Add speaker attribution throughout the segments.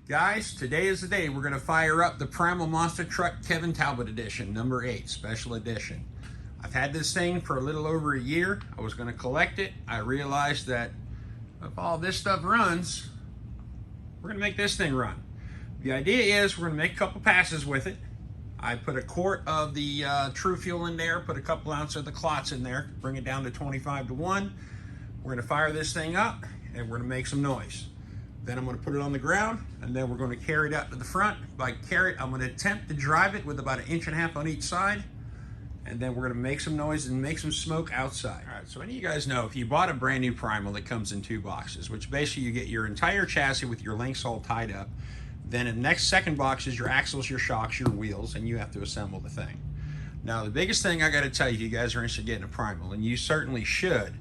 Speaker 1: Guys, today is the day we're going to fire up the Primal Monster Truck Kevin Talbot Edition, number 8, Special Edition. I've had this thing for a little over a year. I was going to collect it. I realized that if all this stuff runs, we're going to make this thing run. The idea is we're going to make a couple passes with it. I put a quart of the True Fuel in there, put a couple ounces of the clots in there, bring it down to 25-1. We're going to fire this thing up and we're going to make some noise. Then I'm going to put it on the ground, and then we're going to carry it out to the front. By carry it, I'm going to attempt to drive it with about 1.5 inches on each side, and then we're going to make some noise and make some smoke outside. All right, so any of you guys know, if you bought a brand new Primal, it comes in 2 boxes, which basically you get your entire chassis with your links all tied up. Then in the next second box is your axles, your shocks, your wheels, and you have to assemble the thing. Now, the biggest thing I got to tell you, you guys are interested in getting a Primal, and you certainly should,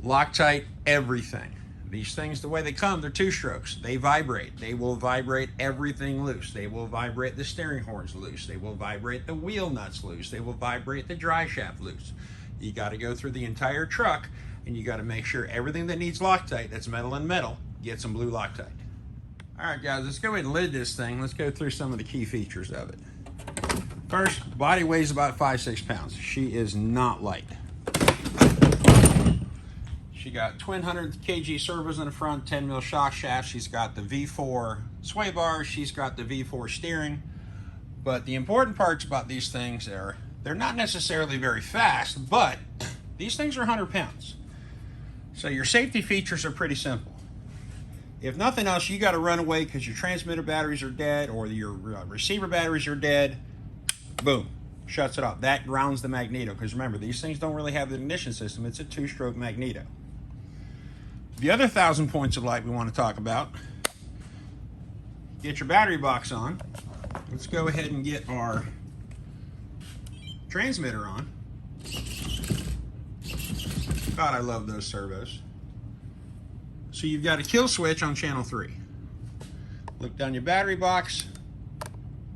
Speaker 1: Loctite everything. These things, the way they come, they're 2-strokes. They vibrate. They will vibrate everything loose. They will vibrate the steering horns loose. They will vibrate the wheel nuts loose. They will vibrate the drive shaft loose. You got to go through the entire truck, and you got to make sure everything that needs Loctite, that's metal and metal, gets some blue Loctite. All right, guys, let's go ahead and lid this thing. Let's go through some of the key features of it. First, body weighs about 5-6 pounds. She is not light. She got twin 100 kg servos in the front, 10 mil shock shaft. She's got the V4 sway bars. She's got the V4 steering. But the important parts about these things are they're not necessarily very fast, but these things are 100 pounds. So your safety features are pretty simple. If nothing else, you got to run away because your transmitter batteries are dead or your receiver batteries are dead. Boom, shuts it off. That grounds the magneto, because remember, these things don't really have an ignition system. It's a 2-stroke magneto. The other 1,000 points of light we want to talk about, get your battery box on. Let's go ahead and get our transmitter on. God, I love those servos. So you've got a kill switch on channel 3. Look down your battery box.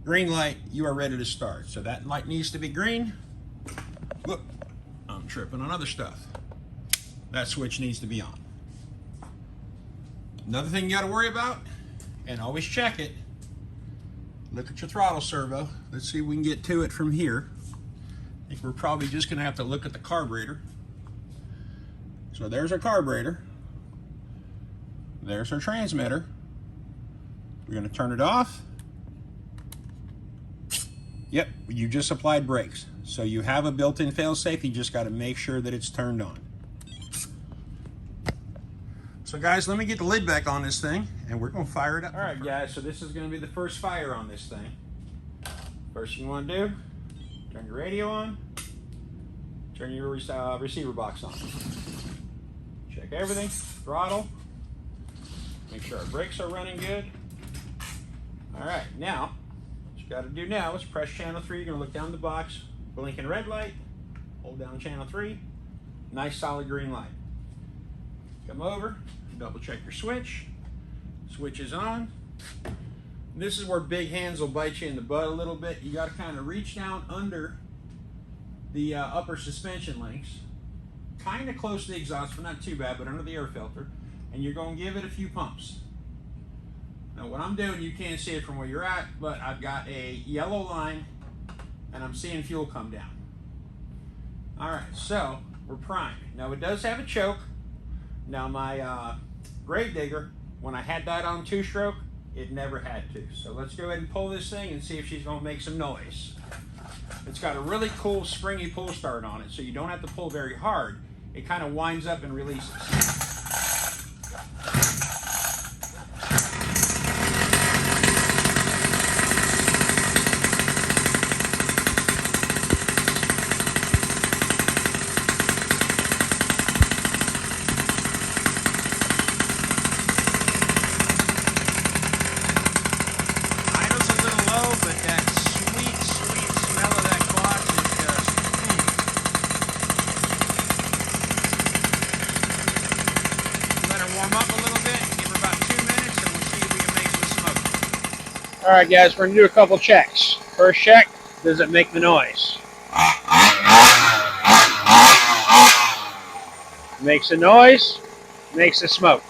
Speaker 1: Green light, you are ready to start. So that light needs to be green. Whoop, I'm tripping on other stuff. That switch needs to be on. Another thing you got to worry about, and always check it, look at your throttle servo. Let's see if we can get to it from here. I think we're probably just going to have to look at the carburetor. So there's our carburetor. There's our transmitter. We're going to turn it off. Yep, you just applied brakes. So you have a built-in fail-safe. You just got to make sure that it's turned on. So guys, let me get the lid back on this thing and we're going to fire it up. All right guys, so this is going to be the first fire on this thing. First thing you want to do, turn your radio on, turn your receiver box on. Check everything, throttle, make sure our brakes are running good. All right, now, what you got to do now is press channel 3. You're going to look down the box, blinking red light, hold down channel 3, nice solid green light. Come over, double check your switch. Switch is on. This is where big hands will bite you in the butt a little bit. You got to kind of reach down under the upper suspension links, kind of close to the exhaust, but not too bad, but under the air filter, and you're going to give it a few pumps. Now what I'm doing, you can't see it from where you're at, but I've got a yellow line and I'm seeing fuel come down. All right, so we're primed. Now it does have a choke. Now my grave digger, when I had that on 2-stroke, it never had to. So let's go ahead and pull this thing and see if she's going to make some noise. It's got a really cool springy pull start on it, so you don't have to pull very hard. It kind of winds up and releases. All right, guys, we're gonna do a couple checks. First check, does it make the noise? Makes a noise, makes a smoke.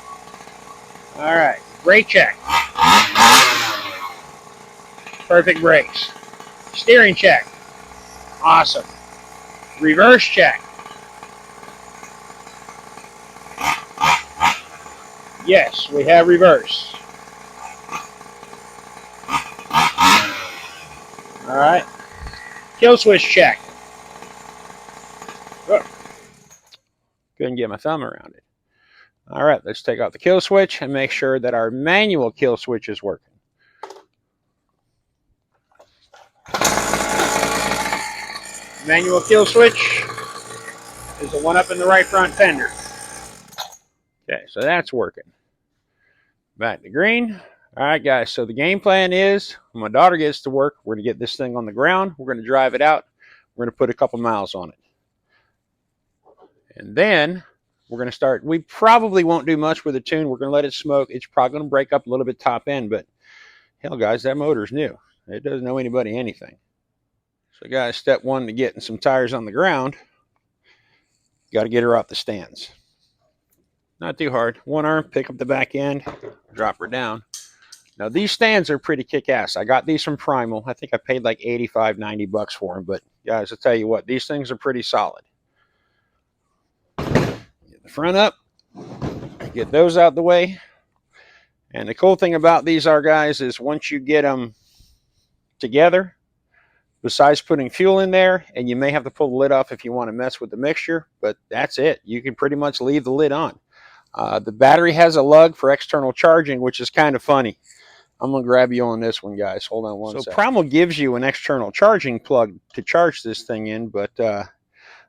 Speaker 1: All right, brake check.
Speaker 2: Perfect brakes. Steering check. Awesome. Reverse check. Yes, we have reverse. All right. Kill switch check. Oh. Couldn't get my thumb around it. All right, let's take out the kill switch and make sure that our manual kill switch is working. Manual kill switch is the one up in the right front fender. Okay, so that's working. Back to green. All right, guys, so the game plan is when my daughter gets to work, we're going to get this thing on the ground. We're going to drive it out. We're going to put a couple miles on it. And then we're going to start. We probably won't do much with the tune. We're going to let it smoke. It's probably going to break up a little bit top end, but hell, guys, that motor's new. It doesn't know anybody anything. So, guys, step one to getting some tires on the ground, got to get her off the stands. Not too hard. One arm, pick up the back end, drop her down. Now, these stands are pretty kick-ass. I got these from Primal. I think I paid like 85, 90 bucks for them. But, guys, I'll tell you what, these things are pretty solid. Get the front up. Get those out the way. And the cool thing about these are, guys, is once you get them together, besides putting fuel in there, and you may have to pull the lid off if you want to mess with the mixture, but that's it. You can pretty much leave the lid on. The battery has a lug for external charging, which is kind of funny. I'm going to grab you on this one, guys. Hold on one second. So Primal gives you an external charging plug to charge this thing in, but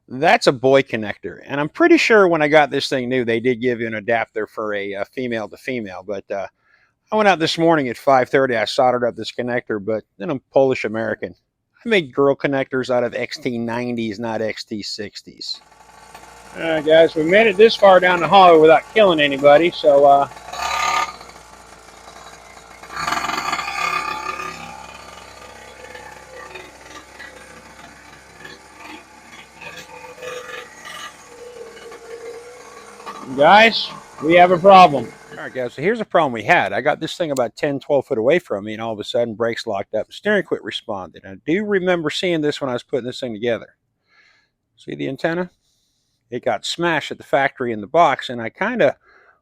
Speaker 2: that's a boy connector. And I'm pretty sure when I got this thing new, they did give you an adapter for a female to female. But I went out this morning at 5:30. I soldered up this connector, but then I'm Polish American. I make girl connectors out of XT90s, not XT60s. All right, guys, we made it this far down the hallway without killing anybody, so guys, we have a problem. All right, guys, so here's a problem we had. I got this thing about 10, 12 foot away from me, and all of a sudden, brakes locked up. Steering quit responded. I do remember seeing this when I was putting this thing together. See the antenna? It got smashed at the factory in the box, and I kind of,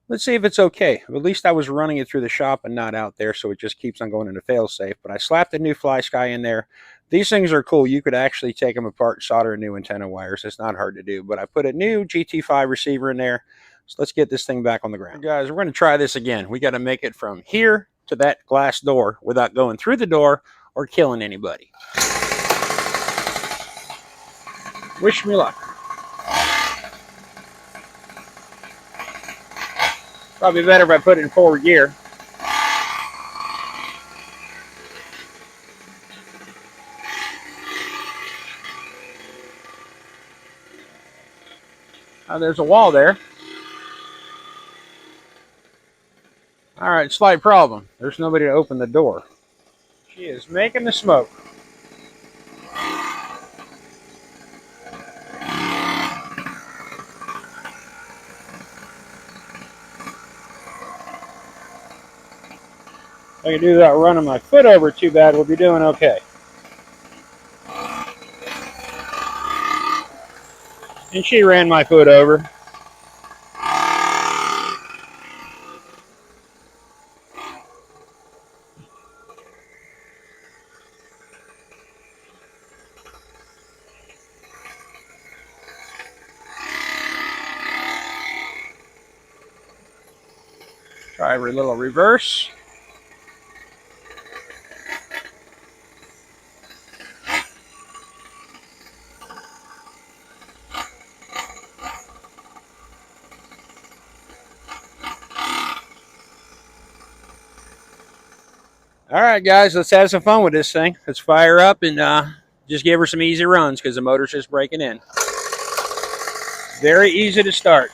Speaker 2: let's see if it's okay. At least I was running it through the shop and not out there, so it just keeps on going into fail-safe. But I slapped a new fly sky in there. These things are cool. You could actually take them apart and solder new antenna wires. It's not hard to do. But I put a new GT5 receiver in there. So let's get this thing back on the ground. Guys, we're going to try this again. We got to make it from here to that glass door without going through the door or killing anybody. Wish me luck. Probably better if I put it in forward gear. There's a wall there. All right, slight problem. There's nobody to open the door. She is making the smoke. If I can do that running my foot over too bad, we'll be doing okay. And she ran my foot over. Try every little reverse. All right, guys, let's have some fun with this thing. Let's fire up and just give her some easy runs because the motor's just breaking in. Very easy to start.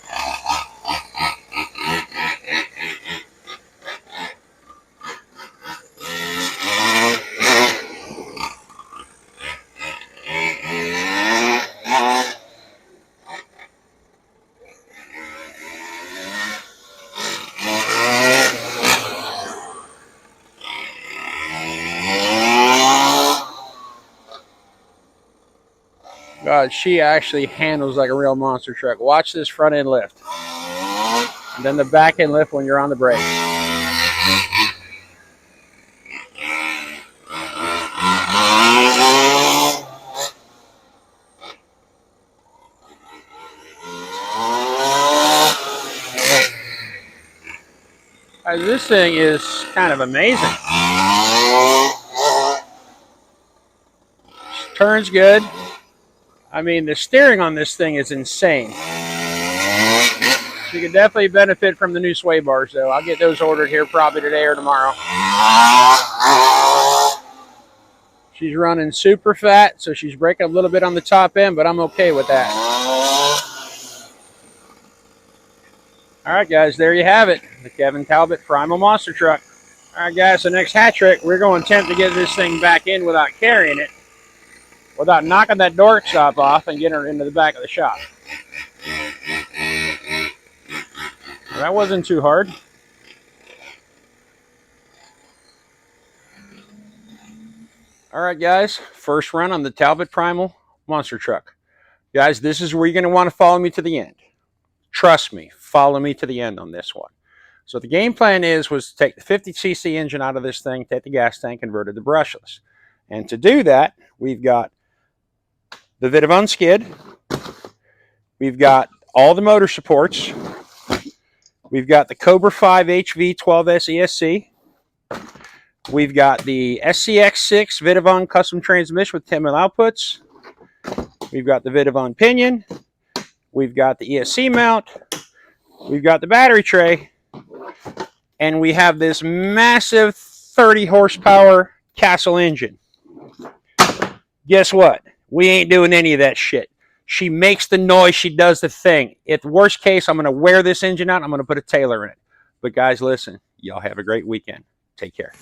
Speaker 2: God, she actually handles like a real monster truck. Watch this front end lift. And then the back end lift when you're on the brake. This thing is kind of amazing. Turns good. I mean, the steering on this thing is insane. You could definitely benefit from the new sway bars, though. I'll get those ordered here probably today or tomorrow. She's running super fat, so she's breaking a little bit on the top end, but I'm okay with that. All right, guys, there you have it. The Kevin Talbot Primal Monster Truck. All right, guys, so next hat trick, we're going to attempt to get this thing back in without carrying it, without knocking that door stop off and getting her into the back of the shop. Well, that wasn't too hard. All right, guys, first run on the Talbot Primal Monster Truck. Guys, this is where you're going to want to follow me to the end. Trust me, follow me to the end on this one. So the game plan was to take the 50cc engine out of this thing, take the gas tank, convert it to brushless. And to do that, we've got the Vidavun skid. We've got all the motor supports. We've got the Cobra 5 HV 12S ESC. We've got the SCX6 Vidavun custom transmission with 10mm outputs. We've got the Vidavun pinion. We've got the ESC mount. We've got the battery tray. And we have this massive 30 horsepower Castle engine. Guess what? We ain't doing any of that shit. She makes the noise. She does the thing. If worst case, I'm going to wear this engine out. I'm going to put a Taylor in it. But guys, listen. Y'all have a great weekend. Take care.